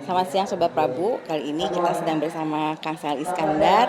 Selamat siang Sobat Prabu. Kali ini kita sedang bersama Kang Sal Iskandar.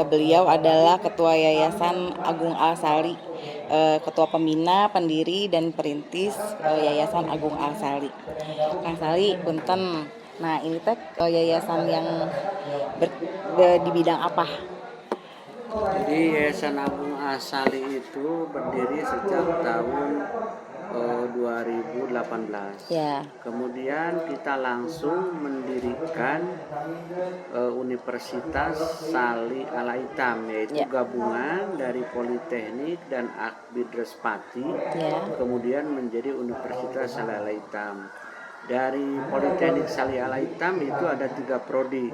Beliau adalah Ketua Yayasan Agung Al-Sali, Ketua Pembina, Pendiri dan Perintis Yayasan Agung Al-Sali. Kang Sali, punten. Nah, ini teh yayasan yang di bidang apa? Jadi Yayasan Agung Al-Sali itu berdiri sejak tahun 2018. Ya, Kemudian kita langsung mendirikan Universitas Sali Al-Hitam, yaitu ya, gabungan dari Politeknik dan Akbidres Pati, ya, kemudian menjadi Universitas Sali Al-Hitam. Dari Politeknik Sali Al-Hitam itu ada 3 prodi: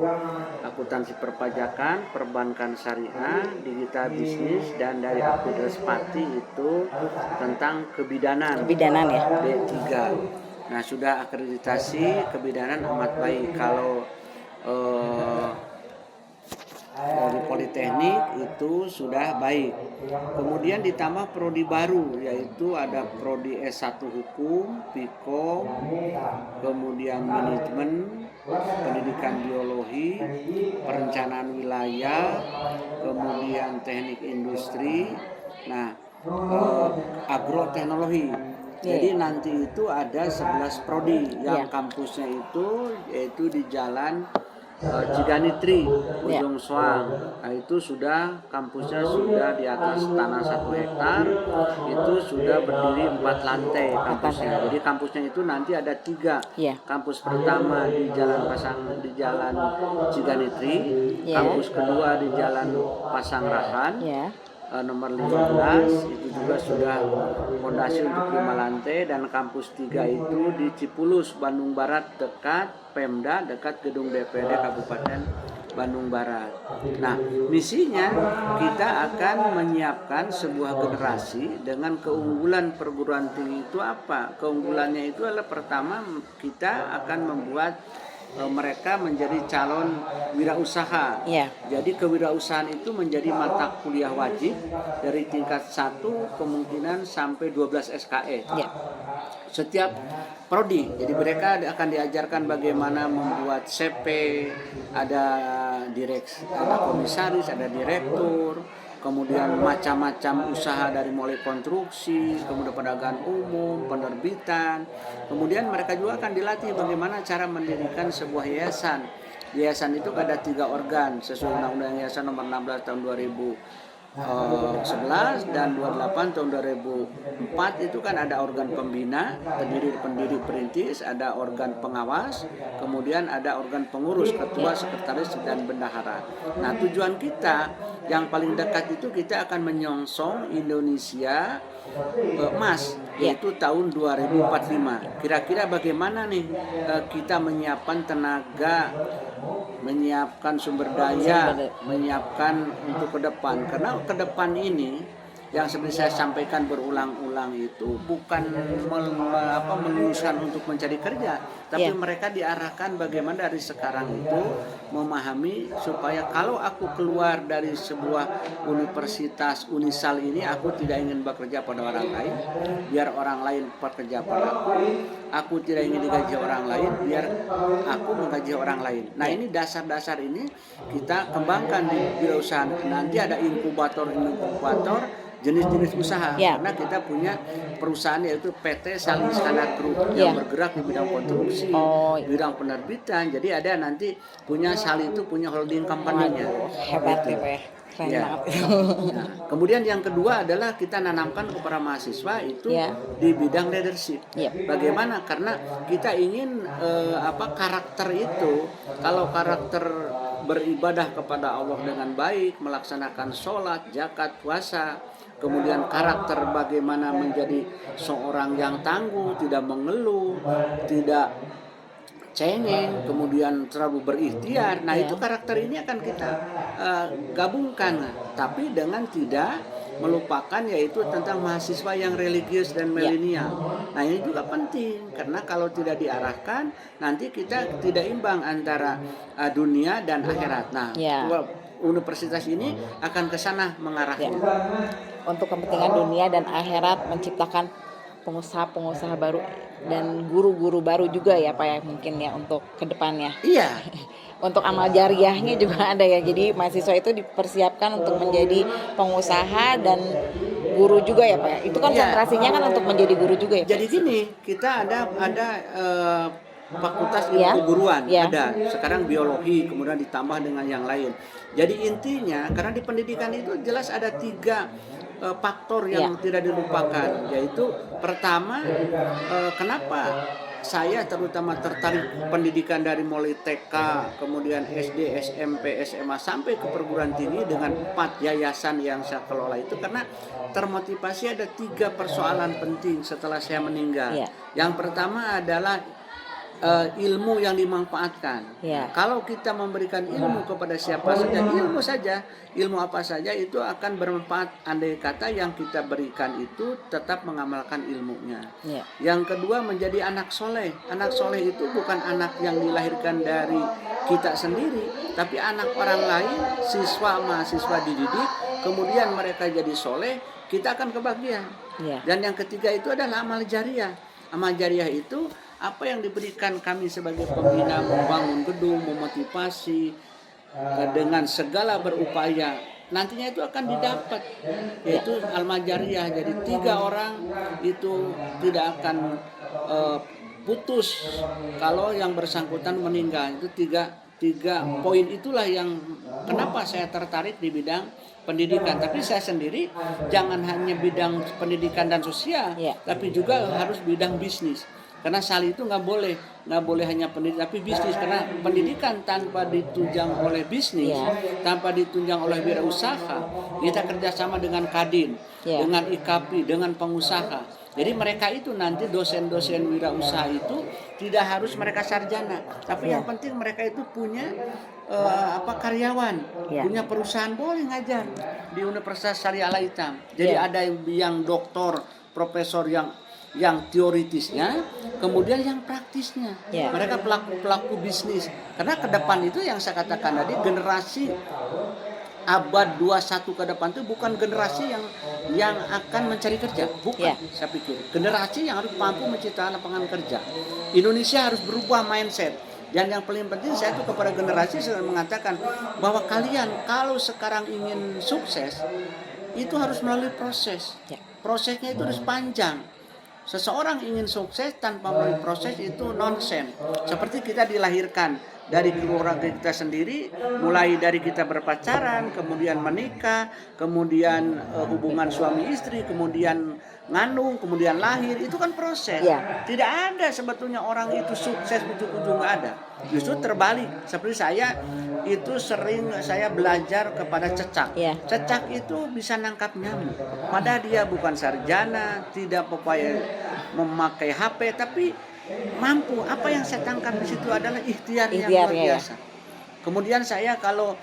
akuntansi perpajakan, perbankan syariah, digital bisnis, dan dari Akbidres Pati itu tentang kebidanan kebidanan ya. D3. Nah, sudah akreditasi kebidanan amat baik. Kalau dari Politeknik itu sudah baik. Kemudian ditambah prodi baru, yaitu ada prodi S1 Hukum, Pikom, kemudian Manajemen, Pendidikan Biologi, Perencanaan Wilayah, kemudian Teknik Industri, nah agroteknologi. Jadi nanti itu ada 11 prodi yang kampusnya itu yaitu di Jalan Ciganitri, Ujung Soang. Nah, itu sudah kampusnya sudah di atas tanah 1 hektar, itu sudah berdiri 4 lantai kampusnya. Jadi kampusnya itu nanti ada 3. Kampus pertama di Jalan Ciganitri, kampus kedua di Jalan Pasanggrahan, nomor 15 itu juga sudah fondasi untuk 5 lantai, dan kampus 3 itu di Cipulus, Bandung Barat, dekat Pemda, dekat gedung DPD Kabupaten Bandung Barat. Nah, misinya kita akan menyiapkan sebuah generasi dengan keunggulan perguruan tinggi. Itu apa? Keunggulannya itu adalah, pertama, kita akan membuat mereka menjadi calon wirausaha. Jadi kewirausahaan itu menjadi mata kuliah wajib dari tingkat 1 kemungkinan sampai 12 SKE. Setiap prodi. Jadi mereka akan diajarkan bagaimana membuat CP, ada komisaris, ada direktur, kemudian macam-macam usaha dari mulai konstruksi, kemudian perdagangan umum, penerbitan. Kemudian mereka juga akan dilatih bagaimana cara mendirikan sebuah yayasan. Yayasan itu ada 3 organ sesuai Undang-Undang Yayasan Nomor 16 Tahun 2011 dan 28 tahun 2004. Itu kan ada organ pembina, pendiri perintis, ada organ pengawas, kemudian ada organ pengurus, ketua, sekretaris, dan bendahara. Nah, tujuan kita yang paling dekat itu kita akan menyongsong Indonesia emas, yaitu tahun 2045. Kira-kira bagaimana nih kita menyiapkan tenaga, menyiapkan sumber daya, menyiapkan untuk ke depan. Karena ke depan ini yang seperti saya sampaikan berulang-ulang itu bukan meluluskan untuk mencari kerja, tapi mereka diarahkan bagaimana dari sekarang itu memahami supaya kalau aku keluar dari sebuah universitas Unisal ini, aku tidak ingin bekerja pada orang lain, biar orang lain bekerja pada aku. Aku tidak ingin digaji orang lain, biar aku menggaji orang lain. Nah, ini dasar-dasar ini kita kembangkan di wirausaha. Nanti ada inkubator jenis-jenis usaha, karena kita punya perusahaan yaitu PT Sali Iskandar Group yang bergerak di bidang konstruksi, bidang penerbitan. Jadi ada nanti punya Sali itu punya holding company-nya. Hebat gitu. Nah, kemudian yang kedua adalah kita nanamkan kepada mahasiswa itu di bidang leadership. Bagaimana? Karena kita ingin karakter itu, kalau karakter beribadah kepada Allah dengan baik, melaksanakan sholat, zakat, puasa, kemudian karakter bagaimana menjadi seorang yang tangguh, tidak mengeluh, tidak cengeng, kemudian terlalu berikhtiar. Nah, itu karakter ini akan kita gabungkan, tapi dengan tidak melupakan yaitu tentang mahasiswa yang religius dan milenial. Nah, ini juga penting karena kalau tidak diarahkan nanti kita tidak imbang antara dunia dan akhirat. Nah, universitas ini akan ke sana mengarahnya. Untuk kepentingan dunia dan akhirat, menciptakan pengusaha-pengusaha baru dan guru-guru baru juga ya Pak ya mungkin ya untuk kedepannya. Iya, Untuk amal jariahnya juga ada ya. Jadi mahasiswa itu dipersiapkan untuk menjadi pengusaha dan guru juga ya Pak ya. Itu iya. konsentrasinya kan untuk menjadi guru juga ya Pak. Jadi gini, kita ada fakultas ilmu Ya, keguruan, ya, ada. Sekarang biologi, kemudian ditambah dengan yang lain. Jadi intinya, karena di pendidikan itu jelas ada 3 faktor yang ya, tidak dilupakan, yaitu pertama, kenapa saya terutama tertarik pendidikan dari mulai TK, kemudian SD, SMP, SMA sampai ke perguruan tinggi dengan 4 yayasan yang saya kelola itu karena termotivasi ada 3 persoalan penting setelah saya meninggal. ya, Yang pertama adalah ilmu yang dimanfaatkan. ya, Kalau kita memberikan ilmu kepada siapa saja, ilmu apa saja itu akan bermanfaat andai kata yang kita berikan itu tetap mengamalkan ilmunya. ya, Yang kedua menjadi anak soleh. Anak soleh itu bukan anak yang dilahirkan dari kita sendiri, tapi anak orang lain, siswa mahasiswa dididik, kemudian mereka jadi soleh, kita akan kebahagiaan. ya, Dan yang ketiga itu adalah amal jariah. Amal jariah itu apa yang diberikan kami sebagai pembina membangun gedung, memotivasi dengan segala berupaya nantinya itu akan didapat yaitu amal jariah. Jadi 3 orang itu tidak akan putus kalau yang bersangkutan meninggal. Itu tiga poin itulah yang kenapa saya tertarik di bidang pendidikan. Tapi saya sendiri jangan hanya bidang pendidikan dan sosial, ya, tapi juga harus bidang bisnis. Karena Sali itu nggak boleh hanya pendidikan tapi bisnis, karena pendidikan tanpa ditunjang oleh bisnis, ya, tanpa ditunjang oleh wirausaha, kita kerjasama dengan Kadin, ya, dengan IKAPI, dengan pengusaha. Jadi mereka itu nanti dosen-dosen wirausaha itu tidak harus mereka sarjana, tapi ya, yang penting mereka itu punya karyawan, ya, punya perusahaan, boleh ngajar di Universitas Syariah Al Hitam. Jadi ya, ada yang doktor, profesor yang teoritisnya, kemudian yang praktisnya. ya, Mereka pelaku bisnis. Karena ke depan itu yang saya katakan tadi, generasi abad 21 ke depan itu bukan generasi yang akan mencari kerja, bukan. ya, Saya pikir generasi yang harus mampu menciptakan lapangan kerja. Indonesia harus berubah mindset. Dan yang paling penting saya itu kepada generasi saya mengatakan bahwa kalian kalau sekarang ingin sukses itu harus melalui proses. ya, Prosesnya itu harus panjang. Seseorang ingin sukses tanpa melalui proses itu nonsen. Seperti kita dilahirkan dari keluarga kita sendiri, mulai dari kita berpacaran, kemudian menikah, kemudian hubungan suami istri, kemudian ngandung, kemudian lahir, itu kan proses. ya, Tidak ada sebetulnya orang itu sukses ujung-ujung, nggak ada. Justru terbalik. Seperti saya belajar kepada cecak. ya, Cecak itu bisa nangkap nyamuk. Padahal dia bukan sarjana, tidak memakai HP, tapi mampu. Apa yang saya tangkap di situ adalah ikhtiar yang luar ikhtiarnya ya, biasa. Kemudian saya kalau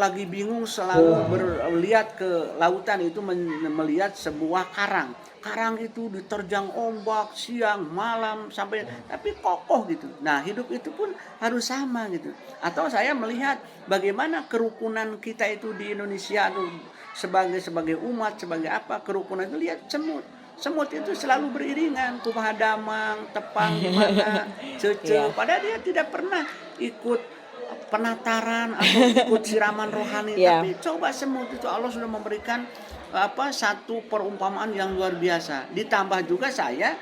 lagi bingung selalu melihat ke lautan itu melihat sebuah karang. Karang itu diterjang ombak siang, malam sampai tapi kokoh gitu. Nah, hidup itu pun harus sama gitu. Atau saya melihat bagaimana kerukunan kita itu di Indonesia sebagai umat, sebagai apa kerukunan itu, lihat semut. Semut itu selalu beriringan, kumaha damang, tepang gimana, cece. ya, Padahal dia tidak pernah ikut penataran atau ikut siraman rohani, ya, tapi coba semut itu Allah sudah memberikan satu perumpamaan yang luar biasa. Ditambah juga saya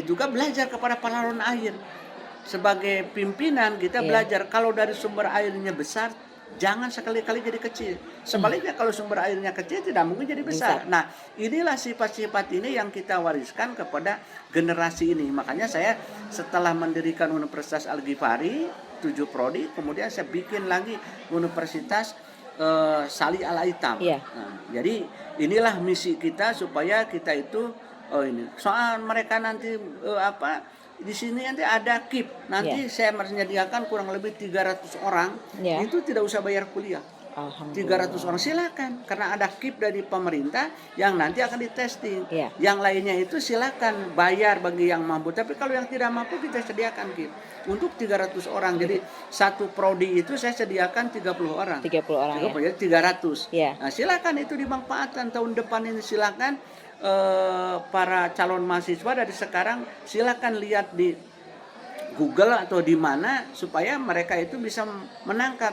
juga belajar kepada pahlawan air. Sebagai pimpinan kita ya, belajar kalau dari sumber airnya besar, jangan sekali-kali jadi kecil. Sebaliknya kalau sumber airnya kecil tidak mungkin jadi besar. bisa, Nah, inilah sifat-sifat ini yang kita wariskan kepada generasi ini. Makanya saya setelah mendirikan Universitas Al-Ghifari 7 prodi, kemudian saya bikin lagi Universitas Sali Al Hitam. ya, Nah, jadi inilah misi kita supaya kita itu ini. Soal mereka nanti di sini nanti ada KIP. Nanti ya, saya menyediakan kurang lebih 300 orang. ya, Itu tidak usah bayar kuliah. alhamdulillah, 300 orang silakan karena ada KIP dari pemerintah yang nanti akan ditesting. ya, Yang lainnya itu silakan bayar bagi yang mampu. Tapi kalau yang tidak mampu kita sediakan KIP untuk 300 orang. Jadi satu prodi itu saya sediakan 30 orang. 30 orang ya, 30, jadi 300. ya, Nah, silakan itu dimanfaatkan tahun depan ini, silakan para calon mahasiswa dari sekarang silakan lihat di Google atau di mana supaya mereka itu bisa menangkap.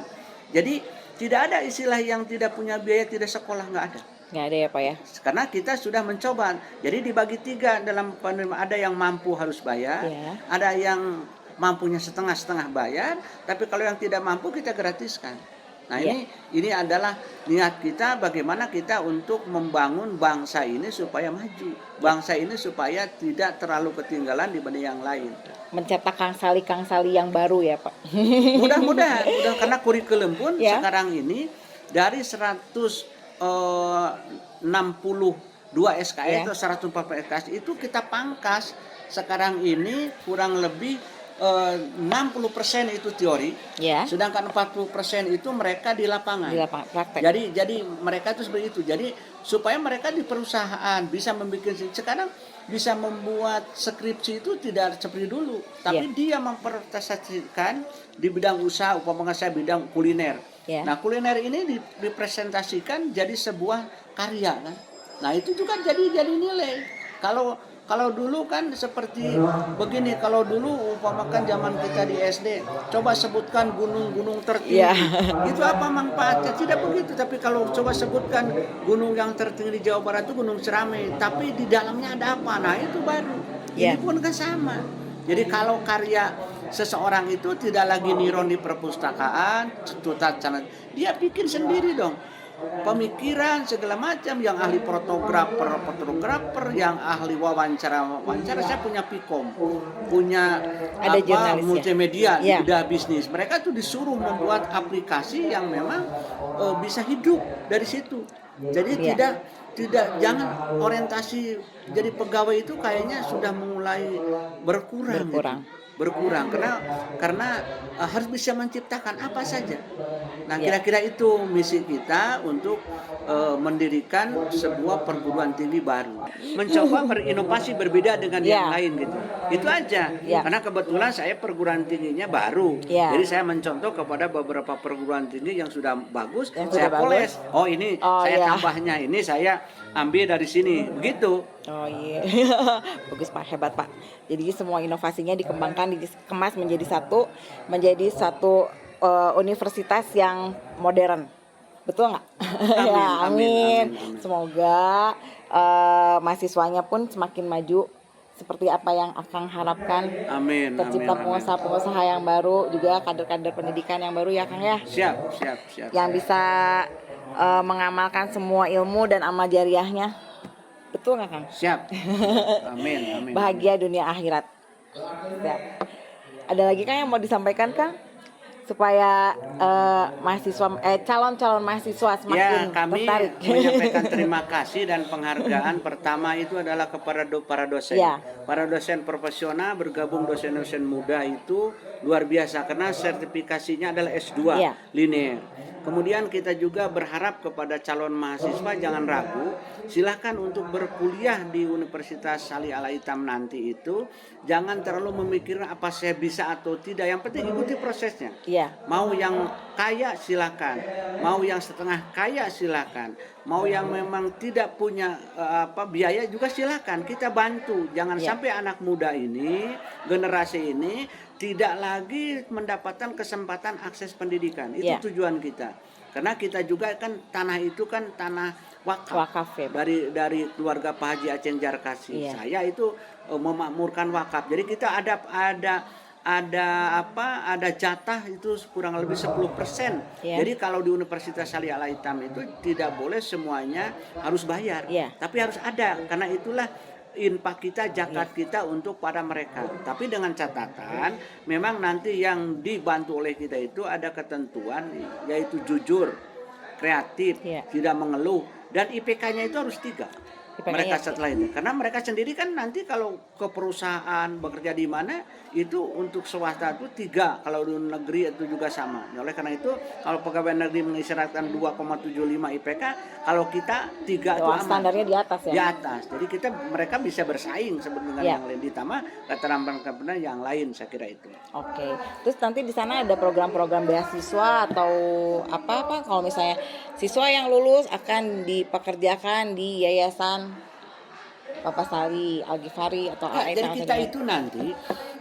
Jadi tidak ada istilah yang tidak punya biaya tidak sekolah, nggak ada. Nggak ada ya Pak ya? Karena kita sudah mencoba. Jadi dibagi 3 dalam penerimaan, ada yang mampu harus bayar, Ya. ada yang mampunya setengah-setengah bayar, tapi kalau yang tidak mampu kita gratiskan. Nah, Ya. ini adalah niat kita bagaimana kita untuk membangun bangsa ini supaya maju. Bangsa ini supaya tidak terlalu ketinggalan dibanding yang lain. Mencetak Kang Sali yang baru ya Pak? Mudah-mudahan, karena kurikulum pun Ya. sekarang ini dari 162 SKS Ya. atau 140 SKS itu kita pangkas sekarang ini kurang lebih 60% itu teori, Ya. sedangkan 40% itu mereka di lapangan. Di lapangan praktek. Jadi mereka itu seperti itu. Jadi supaya mereka di perusahaan bisa membuat, sekarang bisa membuat skripsi itu tidak seperti dulu, tapi dia mempresentasikan di bidang usaha, umpamanya saya bidang kuliner. Nah, kuliner ini dipresentasikan jadi sebuah karya kan. Nah, itu juga jadi nilai. Kalau dulu kan seperti begini, kalau dulu umpamakan zaman kita di SD, coba sebutkan gunung-gunung tertinggi. Itu apa manfaatnya? Tidak begitu. Tapi kalau coba sebutkan gunung yang tertinggi di Jawa Barat itu Gunung Ciremai, tapi di dalamnya ada apa? Nah, itu baru. Ini pun kan sama. Jadi kalau karya seseorang itu tidak lagi niron di perpustakaan, dia bikin sendiri dong. Pemikiran segala macam, yang ahli fotografer, yang ahli wawancara saya punya Pikom, punya ada multimedia, udah bisnis. Mereka tuh disuruh membuat aplikasi yang memang bisa hidup dari situ. Jadi jangan orientasi jadi pegawai itu kayaknya sudah mulai berkurang. Karena harus bisa menciptakan apa saja. Nah, kira-kira itu misi kita untuk mendirikan sebuah perguruan tinggi baru, mencoba berinovasi berbeda dengan yang lain gitu. Itu aja. Karena kebetulan saya perguruan tingginya baru, jadi saya mencontoh kepada beberapa perguruan tinggi yang sudah bagus, saya poles. Oh, ini saya tambahnya, ini saya ambil dari sini, begitu. Oh iya, bagus Pak, hebat Pak. Jadi semua inovasinya dikembangkan, dikemas menjadi satu universitas yang modern, betul nggak? Amin. Semoga mahasiswanya pun semakin maju seperti apa yang Akang harapkan. Amin. Tercipta pengusaha-pengusaha yang baru, juga kader-kader pendidikan yang baru ya Kang ya. Siap. Yang bisa mengamalkan semua ilmu dan amal jariahnya. Betul nggak Kang? Siap. Amin. Bahagia dunia akhirat. Siap. Ada lagi Kang yang mau disampaikan Kang? Supaya calon-calon mahasiswa semakin kami tertarik. menyampaikan terima kasih dan penghargaan. Pertama itu adalah kepada para dosen. Para dosen profesional bergabung, dosen-dosen muda itu luar biasa karena sertifikasinya adalah S2 linear. Kemudian kita juga berharap kepada calon mahasiswa jangan ragu, silakan untuk berkuliah di Universitas Sali Al-Aitam nanti itu. Jangan terlalu memikirkan apa saya bisa atau tidak, yang penting ikuti prosesnya. Mau yang kaya silakan, mau yang setengah kaya silakan, mau yang memang tidak punya biaya juga silakan, kita bantu. Jangan sampai anak muda ini, generasi ini tidak lagi mendapatkan kesempatan akses pendidikan. Itu tujuan kita. Karena kita juga kan tanah itu kan tanah wakaf dari keluarga Pak Haji Aceng Jarkasi. Saya itu memakmurkan wakaf. Jadi kita ada jatah itu kurang lebih 10%. Jadi kalau di Universitas Sali Al-Aitam itu tidak boleh semuanya harus bayar, tapi harus ada, karena itulah infak kita, zakat kita untuk pada mereka. Tapi dengan catatan memang nanti yang dibantu oleh kita itu ada ketentuan, yaitu jujur, kreatif, tidak mengeluh, dan IPK-nya itu harus 3. Mereka setelah itu, karena mereka sendiri kan nanti kalau ke perusahaan bekerja di mana itu untuk swasta itu 3, kalau di negeri itu juga sama. Oleh karena itu kalau pegawai negeri mengisyaratkan 2,75 IPK, kalau kita 3 itu aman. Standarnya di atas ya. Di atas. Jadi mereka bisa bersaing sebenarnya yang lain, ditambah keterampilan yang lain, saya kira itu. Oke. Terus nanti di sana ada program-program beasiswa atau apa kalau misalnya siswa yang lulus akan dipekerjakan di yayasan Papa Sali Al-Ghifari atau Ya, jadi Aisyah kita itu nanti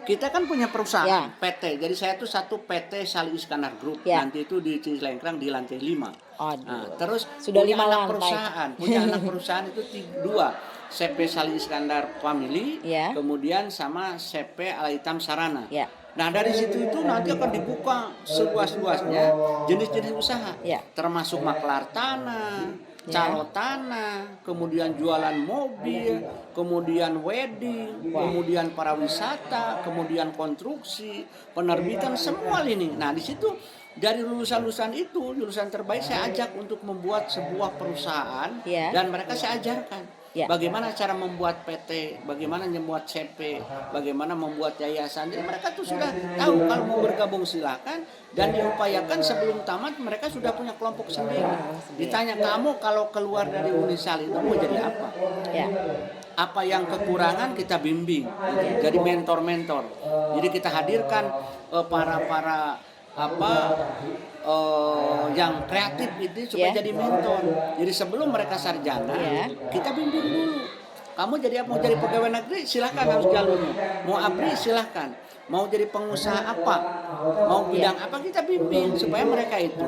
kita kan punya perusahaan Ya. PT. Jadi saya tuh satu PT Sali Iskandar Group. Ya. Nanti itu di Cilengkrang di lantai 5. Aduh. Nah, terus Sudah punya 5 anak lantai. perusahaan, punya anak perusahaan itu 2. CP Sali Iskandar Family, Ya. kemudian sama CP Al Hitam Sarana. Ya. Nah, dari situ itu nanti akan dibuka seluas-luasnya jenis-jenis usaha, Ya. termasuk maklar tanah, Ya. calo tanah, kemudian jualan mobil, kemudian wedding, kemudian para wisata, kemudian konstruksi, penerbitan, semua ini. Nah, di situ dari lulusan-lulusan itu, lulusan terbaik saya ajak untuk membuat sebuah perusahaan Ya. dan mereka saya ajarkan. Ya. Bagaimana cara membuat PT, bagaimana membuat CP, bagaimana membuat yayasan. Jadi mereka tuh sudah tahu kalau mau bergabung silakan, dan diupayakan sebelum tamat mereka sudah punya kelompok sendiri. Ditanya, kamu kalau keluar dari Unisal itu mau jadi apa? Ya. Apa yang kekurangan kita bimbing, gitu. Jadi mentor-mentor. Jadi kita hadirkan para yang kreatif itu supaya Ya. jadi mentor. Jadi sebelum mereka sarjana, Ya. kita bimbing dulu. Kamu jadi apa? Mau jadi pegawai negeri, silahkan harus jalurnya. Mau ABRI silahkan. Mau jadi pengusaha apa? Mau bidang apa, kita bimbing supaya mereka itu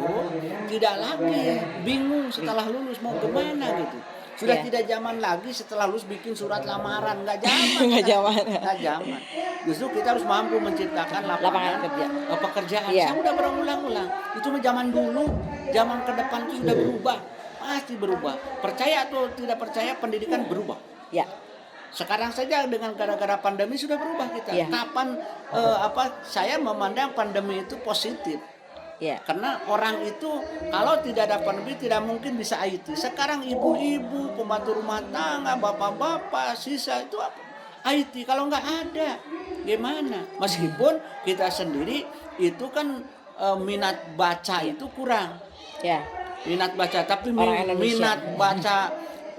tidak lagi bingung setelah lulus mau kemana gitu. Sudah Ya. tidak zaman lagi setelah lulus bikin surat lamaran, nggak zaman. Nggak zaman. Nggak zaman. Justru kita harus mampu menciptakan Lapangan kerja. pekerjaan. Iya. Saya udah berulang-ulang. Itu mah zaman dulu, zaman ke depan itu sudah berubah. Pasti berubah. Percaya atau tidak percaya, pendidikan berubah. Ya. Sekarang saja dengan gara-gara pandemi sudah berubah kita. Iya. Kapan saya memandang pandemi itu positif. Ya. Karena orang itu kalau tidak ada pandemi tidak mungkin bisa IT. Sekarang ibu-ibu, pembantu rumah tangga, bapak-bapak, sisa itu apa? IT. Kalau nggak ada, gimana? Meskipun kita sendiri itu kan minat baca itu kurang. Ya. Minat baca, tapi Orang Indonesia. minat baca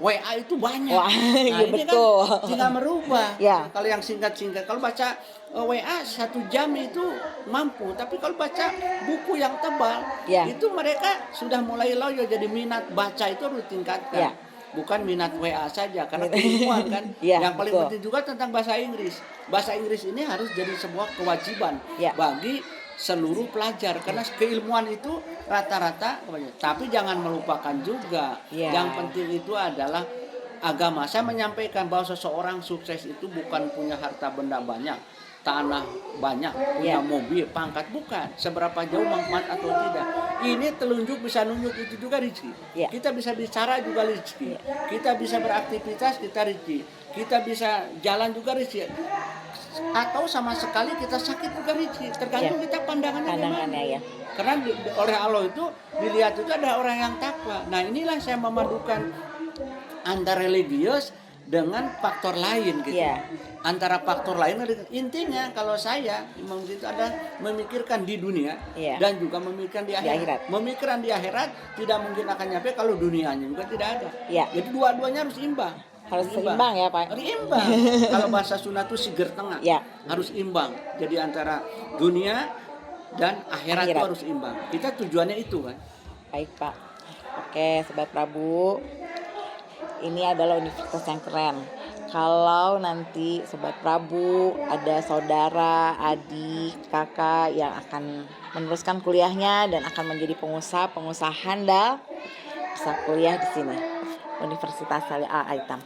WA itu banyak. Wah, iya ini betul. kan tinggal merubah. Ya. Kalau yang singkat-singkat, kalau baca WA 1 jam itu mampu, tapi kalau baca buku yang tebal, Ya. itu mereka sudah mulai loyo. Jadi minat baca itu harus ditingkatkan. Ya. Bukan minat WA saja, karena keilmuan kan. Ya, yang paling betul. penting juga tentang bahasa Inggris. Bahasa Inggris ini harus jadi sebuah kewajiban Ya. bagi seluruh pelajar, karena keilmuan itu rata-rata, tapi jangan melupakan juga Ya. yang penting itu adalah agama. Saya menyampaikan bahwa seseorang sukses itu bukan punya harta benda banyak, tanah banyak, punya Ya. mobil, pangkat, bukan. Seberapa jauh manfaat atau tidak. Ini telunjuk bisa nunjuk, itu juga rezeki. Ya. Kita bisa bicara juga rezeki. Kita bisa beraktivitas, kita rezeki. Kita bisa jalan juga rezeki. Atau sama sekali kita sakit juga rezeki. Tergantung Ya. kita pandangannya Pandangannya, gimana. ya. Karena oleh Allah itu dilihat itu ada orang yang takwa. Nah, inilah saya memadukan antara religius dengan faktor lain gitu. Iya. Antara faktor lain, intinya kalau saya itu ada memikirkan di dunia Iya. dan juga memikirkan di akhirat. akhirat. Memikirkan di akhirat tidak mungkin akan nyampe kalau dunianya juga tidak ada. Iya. Jadi dua-duanya harus imbang. Harus seimbang ya, Pak. Harus imbang. Kalau bahasa Sunda itu siger tengah. Iya. Harus imbang. Jadi antara dunia dan akhirat itu Akhirat. harus imbang. Kita tujuannya itu kan. Baik, Pak. Oke, Sobat Prabu. Ini adalah universitas yang keren. Kalau nanti Sobat Prabu ada saudara, adik, kakak yang akan meneruskan kuliahnya dan akan menjadi pengusaha handal, bisa kuliah di sini. Universitas Sali Al Hitam.